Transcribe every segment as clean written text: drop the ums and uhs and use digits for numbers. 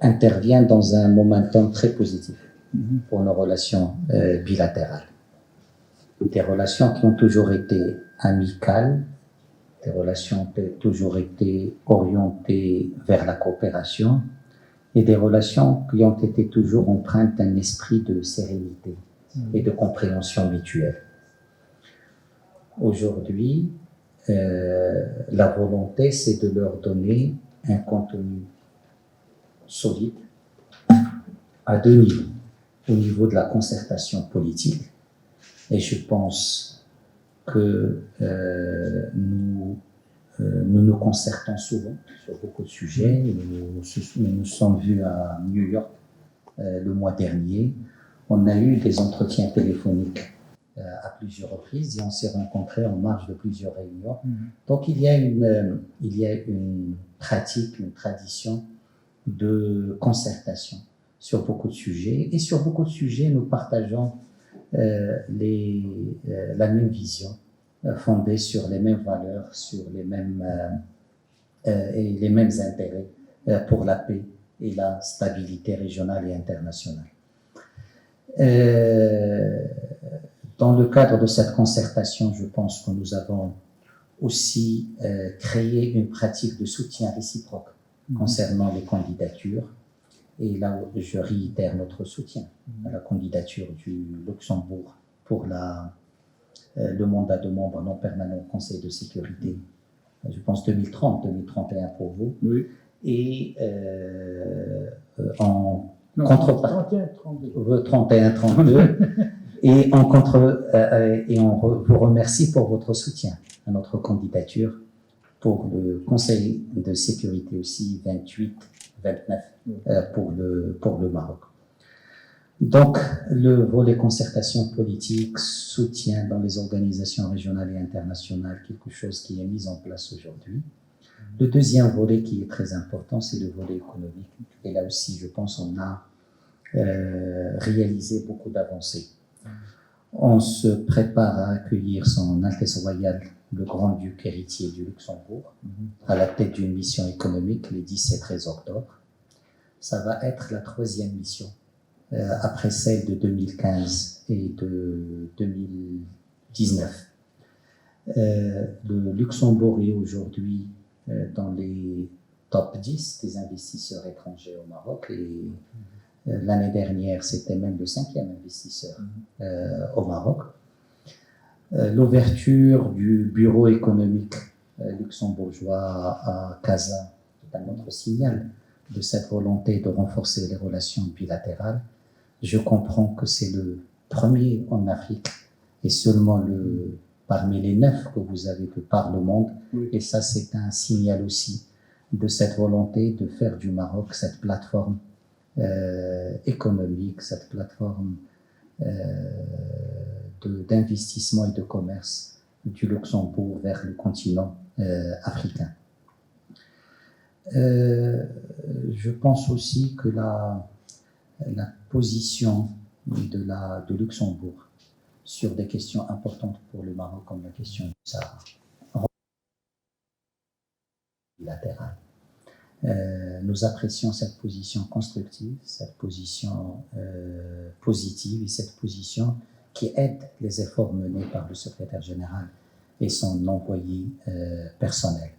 intervient dans un momentum très positif pour nos relations bilatérales. Des relations qui ont toujours été amicales, des relations qui ont toujours été orientées vers la coopération et des relations qui ont été toujours empreintes d'un esprit de sérénité et de compréhension mutuelle. Aujourd'hui, la volonté, c'est de leur donner un contenu solide à deux niveaux. Au niveau de la concertation politique, et je pense que nous nous concertons souvent sur beaucoup de sujets. Nous nous sommes vus à New York le mois dernier. On a eu des entretiens téléphoniques à plusieurs reprises et on s'est rencontrés en marge de plusieurs réunions. Donc il y a une pratique, une tradition de concertation sur beaucoup de sujets. Et sur beaucoup de sujets, nous partageons la même vision, fondée sur les mêmes valeurs, sur les mêmes intérêts pour la paix et la stabilité régionale et internationale. Dans le cadre de cette concertation, je pense que nous avons aussi créé une pratique de soutien réciproque concernant les candidatures. Et là, je réitère notre soutien à la candidature du Luxembourg pour le mandat de membre non permanent au Conseil de sécurité, je pense 2030-2031 pour vous. Oui. Et en contrepartie, 31-32. Et on vous remercie pour votre soutien à notre candidature pour le Conseil de sécurité aussi 28-29 pour le Maroc. Donc, le volet concertation politique, soutien dans les organisations régionales et internationales, quelque chose qui est mis en place aujourd'hui. Le deuxième volet qui est très important, c'est le volet économique. Et là aussi, je pense, on a réalisé beaucoup d'avancées. On se prépare à accueillir son Altesse Royale, le grand-duc héritier du Luxembourg, à la tête d'une mission économique les 10 et 13 octobre. Ça va être la troisième mission, après celle de 2015 et de 2019. Le Luxembourg est aujourd'hui dans les top 10 des investisseurs étrangers au Maroc et l'année dernière, c'était même le 5e investisseur au Maroc. L'ouverture du bureau économique luxembourgeois à Casa est un autre signal de cette volonté de renforcer les relations bilatérales. Je comprends que c'est le premier en Afrique et seulement parmi les 9 que vous avez de par le monde. Oui. Et ça, c'est un signal aussi de cette volonté de faire du Maroc cette plateforme économique, cette plateforme d'investissement et de commerce du Luxembourg vers le continent africain. Je pense aussi que la position de Luxembourg sur des questions importantes pour le Maroc, comme la question du Sahara bilatérale. Nous apprécions cette position constructive, cette position positive et cette position qui aide les efforts menés par le secrétaire général et son envoyé personnel.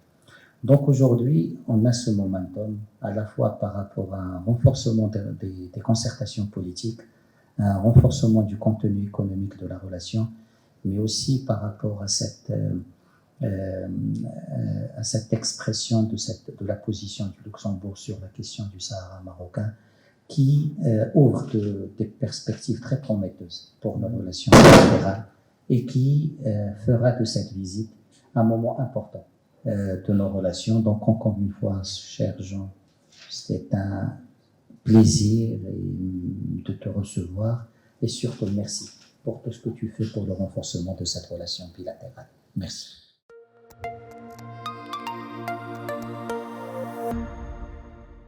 Donc aujourd'hui, on a ce momentum à la fois par rapport à un renforcement des concertations politiques, un renforcement du contenu économique de la relation, mais aussi par rapport à cette expression de la position du Luxembourg sur la question du Sahara marocain qui ouvre des perspectives très prometteuses pour nos relations bilatérales et qui fera de cette visite un moment important de nos relations. Donc encore une fois, cher Jean, c'est un plaisir de te recevoir et surtout merci pour tout ce que tu fais pour le renforcement de cette relation bilatérale. Merci.